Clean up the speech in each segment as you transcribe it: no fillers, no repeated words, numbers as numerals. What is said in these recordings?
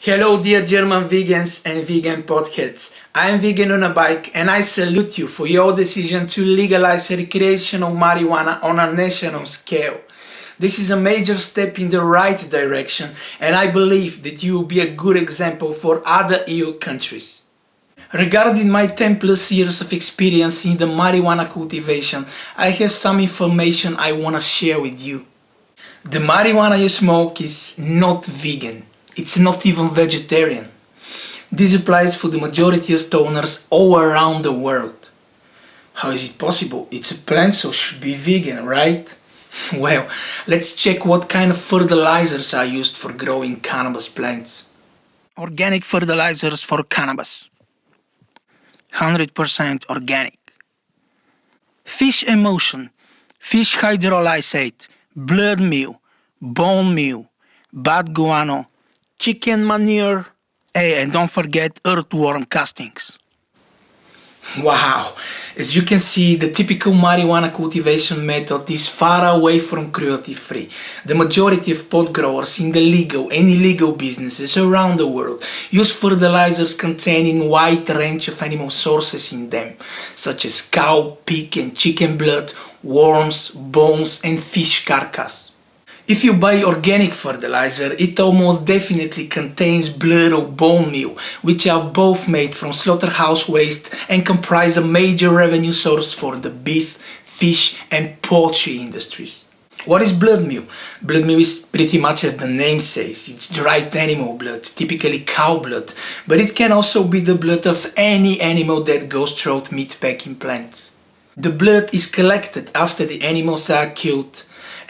Hello dear German vegans and vegan potheads. I am vegan on a bike and I salute you for your decision to legalize recreational marijuana on a national scale. This is a major step in the right direction and I believe that you will be a good example for other EU countries. Regarding my 10 plus years of experience in the marijuana cultivation, I have some information I want to share with you. The marijuana you smoke is not vegan. It's not even vegetarian. This applies for the majority of stoners all around the world. How is it possible? It's a plant, so it should be vegan, right? Well, let's check what kind of fertilizers are used for growing cannabis plants. Organic fertilizers for cannabis. 100% organic. Fish emulsion, fish hydrolysate, blood meal, bone meal, bad guano, chicken manure, and don't forget earthworm castings. Wow! As you can see, the typical marijuana cultivation method is far away from cruelty-free. The majority of pot growers in the legal and illegal businesses around the world use fertilizers containing a wide range of animal sources in them, such as cow, pig and chicken blood, worms, bones and fish carcass. If you buy organic fertilizer, it almost definitely contains blood or bone meal, which are both made from slaughterhouse waste and comprise a major revenue source for the beef, fish and poultry industries. What is blood meal? Blood meal is pretty much as the name says, it's dried animal blood, typically cow blood, but it can also be the blood of any animal that goes through meat-packing plants. The blood is collected after the animals are killed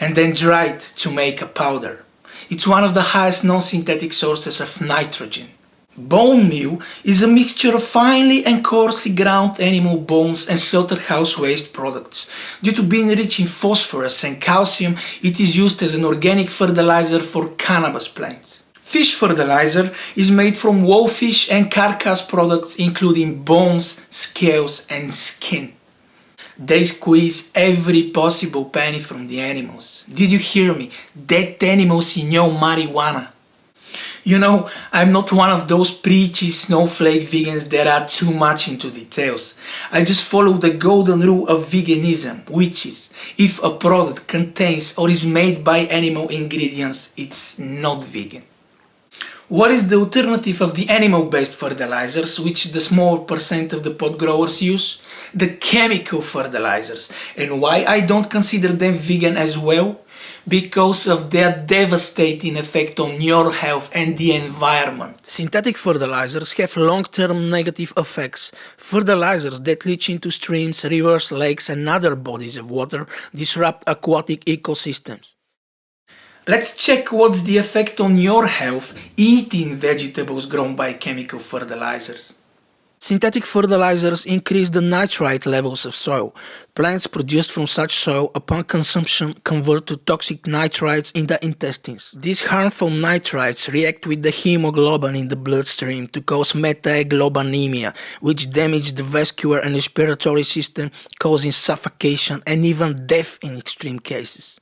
and then dried to make a powder. It's one of the highest non-synthetic sources of nitrogen. Bone meal is a mixture of finely and coarsely ground animal bones and slaughterhouse waste products. Due to being rich in phosphorus and calcium, it is used as an organic fertilizer for cannabis plants. Fish fertilizer is made from raw fish and carcass products including bones, scales and skin. They squeeze every possible penny from the animals. Did you hear me? Dead animals in your marijuana. You know, I'm not one of those preachy snowflake vegans that are too much into details. I just follow the golden rule of veganism, which is, if a product contains or is made by animal ingredients, it's not vegan. What is the alternative of the animal-based fertilizers, which the small percent of the pot growers use? The chemical fertilizers. And why I don't consider them vegan as well? Because of their devastating effect on your health and the environment. Synthetic fertilizers have long-term negative effects. Fertilizers that leach into streams, rivers, lakes and other bodies of water disrupt aquatic ecosystems. Let's check what's the effect on your health eating vegetables grown by chemical fertilizers. Synthetic fertilizers increase the nitrite levels of soil. Plants produced from such soil upon consumption convert to toxic nitrites in the intestines. These harmful nitrites react with the hemoglobin in the bloodstream to cause methaglobinemia, which damage the vascular and respiratory system, causing suffocation and even death in extreme cases.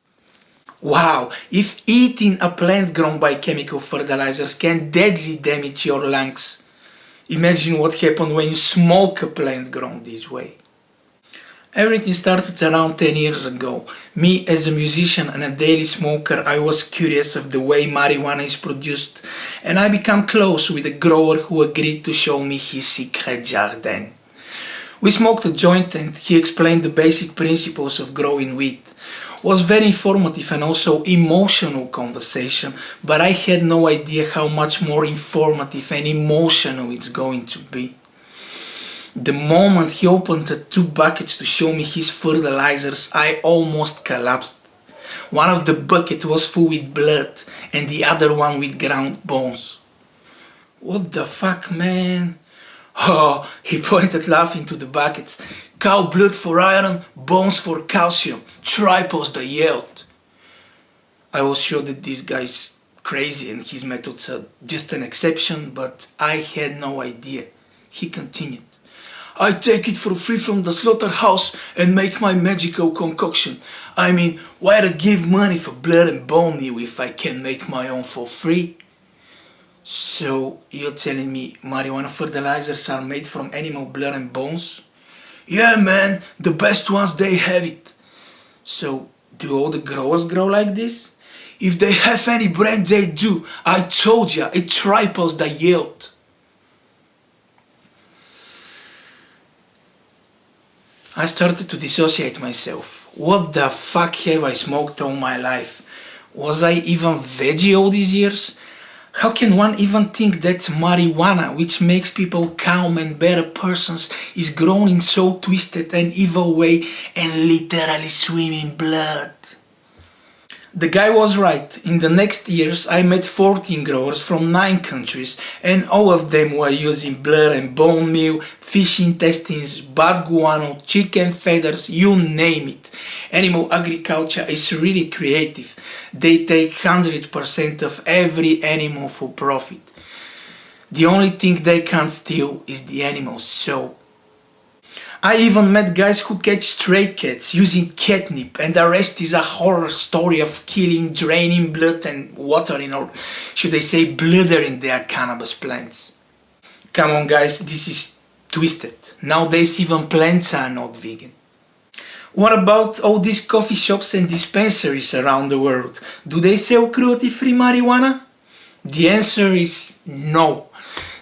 Wow, if eating a plant grown by chemical fertilizers can deadly damage your lungs, imagine what happens when you smoke a plant grown this way. Everything started around 10 years ago. Me as a musician and a daily smoker, I was curious of the way marijuana is produced and I became close with a grower who agreed to show me his secret jardin. We smoked a joint and he explained the basic principles of growing weed. It was very informative and also emotional conversation, but I had no idea how much more informative and emotional it's going to be. The moment he opened the 2 buckets to show me his fertilizers, I almost collapsed. One of the buckets was full with blood and the other one with ground bones. What the fuck, man? Oh, he pointed laughing to the buckets. Cow blood for iron, bones for calcium, triples the yield. I was sure that this guy's crazy and his methods are just an exception, but I had no idea. He continued. I take it for free from the slaughterhouse and make my magical concoction. I mean, why to give money for blood and bone meal if I can make my own for free? So you're telling me marijuana fertilizers are made from animal blood and bones? Yeah man, the best ones they have it. So do all the growers grow like this? If they have any brand they do. I told ya, it triples the yield. I started to dissociate myself. What the fuck have I smoked all my life? Was I even veggie all these years? How can one even think that marijuana, which makes people calm and better persons, is grown in so twisted and evil way and literally swim in blood? The guy was right. In the next years I met 14 growers from 9 countries and all of them were using blood and bone meal, fish intestines, bad guano, chicken feathers, you name it. Animal agriculture is really creative. They take 100% of every animal for profit. The only thing they can't steal is the animal's soul. I even met guys who catch stray cats using catnip, and the rest is a horror story of killing, draining blood and watering, or should I say bloodering their cannabis plants. Come on guys, this is twisted. Nowadays even plants are not vegan. What about all these coffee shops and dispensaries around the world? Do they sell cruelty-free marijuana? The answer is no.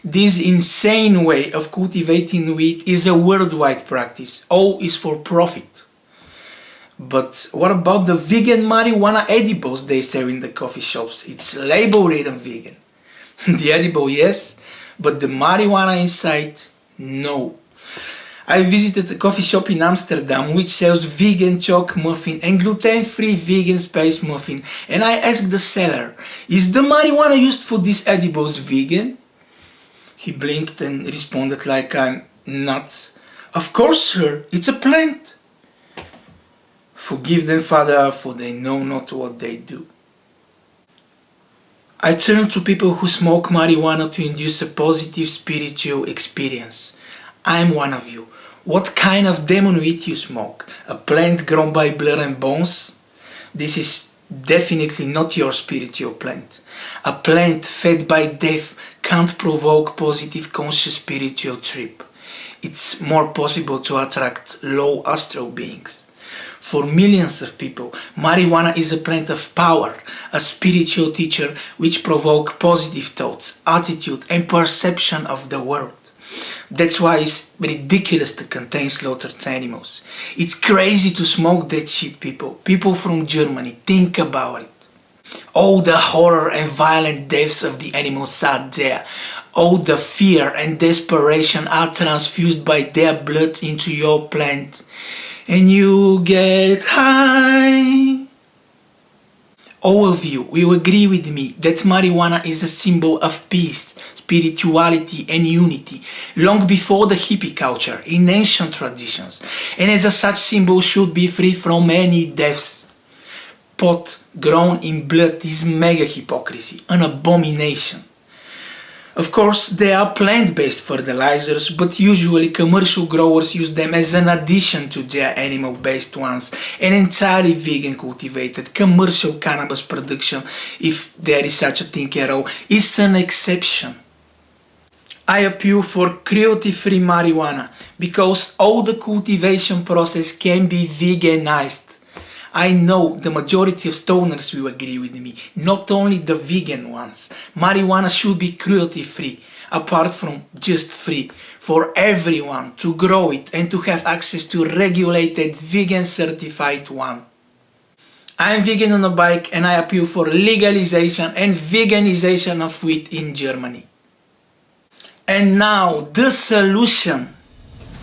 This insane way of cultivating weed is a worldwide practice. All is for profit. But what about the vegan marijuana edibles they sell in the coffee shops? It's labeled written vegan. The edible, yes, but the marijuana inside, no. I visited a coffee shop in Amsterdam which sells vegan chalk muffin and gluten-free vegan space muffin, and I asked the seller, is the marijuana used for these edibles vegan? He blinked and responded like I'm nuts. Of course, sir, it's a plant. Forgive them, Father, for they know not what they do. I turn to people who smoke marijuana to induce a positive spiritual experience. I'm one of you. What kind of demon weed you smoke? A plant grown by blood and bones? This is definitely not your spiritual plant. A plant fed by death can't provoke positive conscious spiritual trip. It's more possible to attract low astral beings. For millions of people, marijuana is a plant of power, a spiritual teacher which provoke positive thoughts, attitude and perception of the world. That's why it's ridiculous to contain slaughtered animals. It's crazy to smoke that shit, people. People from Germany, think about it. All the horror and violent deaths of the animals are there. All the fear and desperation are transfused by their blood into your plant. And you get high. All of you will agree with me that marijuana is a symbol of peace, spirituality and unity, long before the hippie culture, in ancient traditions, and as a such symbol should be free from any deaths. Pot grown in blood is mega hypocrisy, an abomination. Of course, there are plant-based fertilizers, but usually commercial growers use them as an addition to their animal-based ones. An entirely vegan cultivated commercial cannabis production, if there is such a thing at all, is an exception. I appeal for cruelty-free marijuana because all the cultivation process can be veganized. I know the majority of stoners will agree with me, not only the vegan ones. Marijuana should be cruelty-free, apart from just free, for everyone to grow it and to have access to regulated vegan certified one. I am vegan on a bike and I appeal for legalization and veganization of weed in Germany. And now the solution.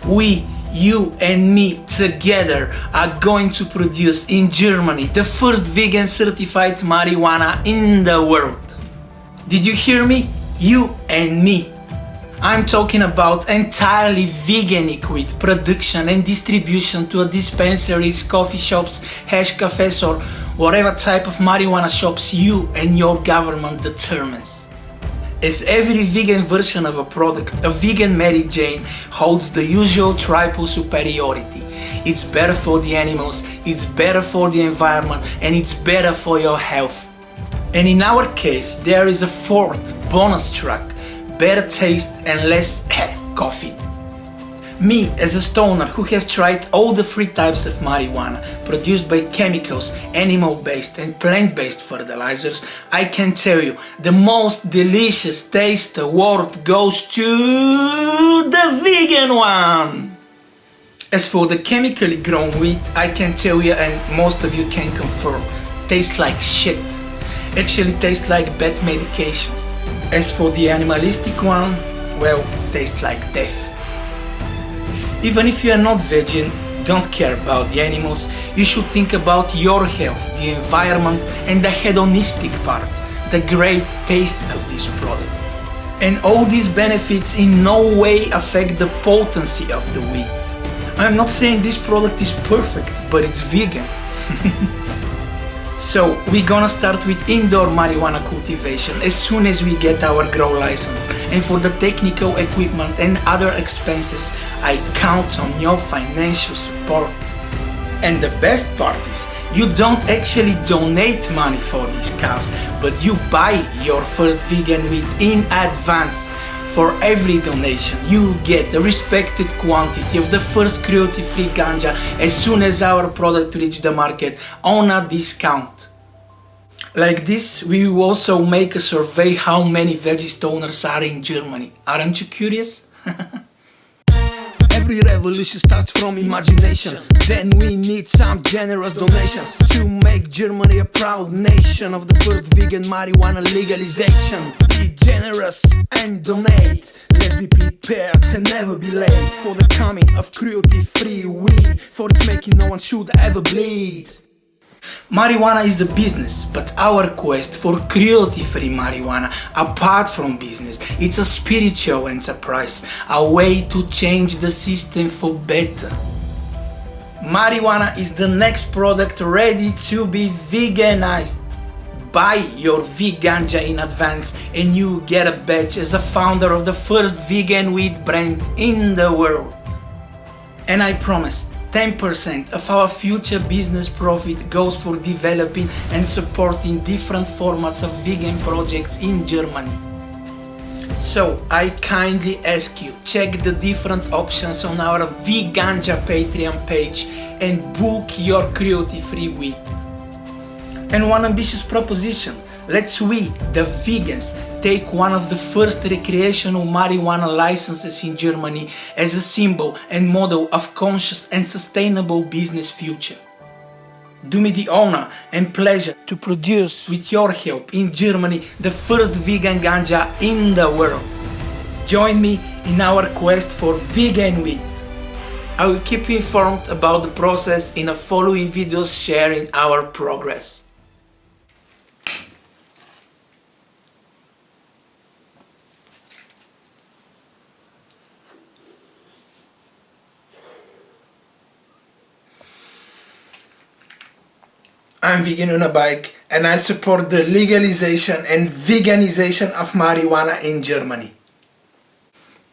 We, you and me together are going to produce in Germany the first vegan certified marijuana in the world. Did you hear me? You and me. I'm talking about entirely vegan equipped production and distribution to dispensaries, coffee shops, hash cafes or whatever type of marijuana shops you and your government determines. As every vegan version of a product, a vegan Mary Jane holds the usual triple superiority. It's better for the animals, it's better for the environment, and it's better for your health. And in our case, there is a fourth bonus track, better taste and less coffee. Me, as a stoner who has tried all the three types of marijuana produced by chemicals, animal-based and plant-based fertilizers, I can tell you the most delicious taste award goes to the vegan one! As for the chemically grown weed, I can tell you, and most of you can confirm, tastes like shit. Actually tastes like bad medications. As for the animalistic one, well, tastes like death. Even if you are not vegan, don't care about the animals, you should think about your health, the environment and the hedonistic part, the great taste of this product. And all these benefits in no way affect the potency of the weed. I'm not saying this product is perfect, but it's vegan. So we're gonna start with indoor marijuana cultivation as soon as we get our grow license, and for the technical equipment and other expenses I count on your financial support. And the best part is, you don't actually donate money for this cause, but you buy your first vegan weed in advance. For every donation, you get a respected quantity of the first cruelty-free ganja as soon as our product reaches the market on a discount. Like this, we will also make a survey how many veggie stoners are in Germany. Aren't you curious? Every revolution starts from imagination. Then we need some generous donations to make Germany a proud nation of the first vegan marijuana legalization. Be generous and donate. Let's be prepared and never be late for the coming of cruelty-free weed, for its making no one should ever bleed. Marijuana is a business, but our quest for cruelty-free marijuana, apart from business, it's a spiritual enterprise, a way to change the system for better. Marijuana is the next product ready to be veganized. Buy your veganja in advance and you get a badge as a founder of the first vegan weed brand in the world. And I promise, 10% of our future business profit goes for developing and supporting different formats of vegan projects in Germany. So I kindly ask you, check the different options on our Veganja Patreon page and book your cruelty-free weed. And one ambitious proposition, let's we, the vegans, take one of the first recreational marijuana licenses in Germany as a symbol and model of conscious and sustainable business future. Do me the honor and pleasure to produce, with your help, in Germany, the first vegan ganja in the world. Join me in our quest for vegan weed. I will keep you informed about the process in the following videos sharing our progress. I'm vegan on a bike and I support the legalization and veganization of marijuana in Germany.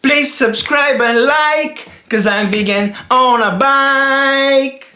Please subscribe and like, cause I'm vegan on a bike.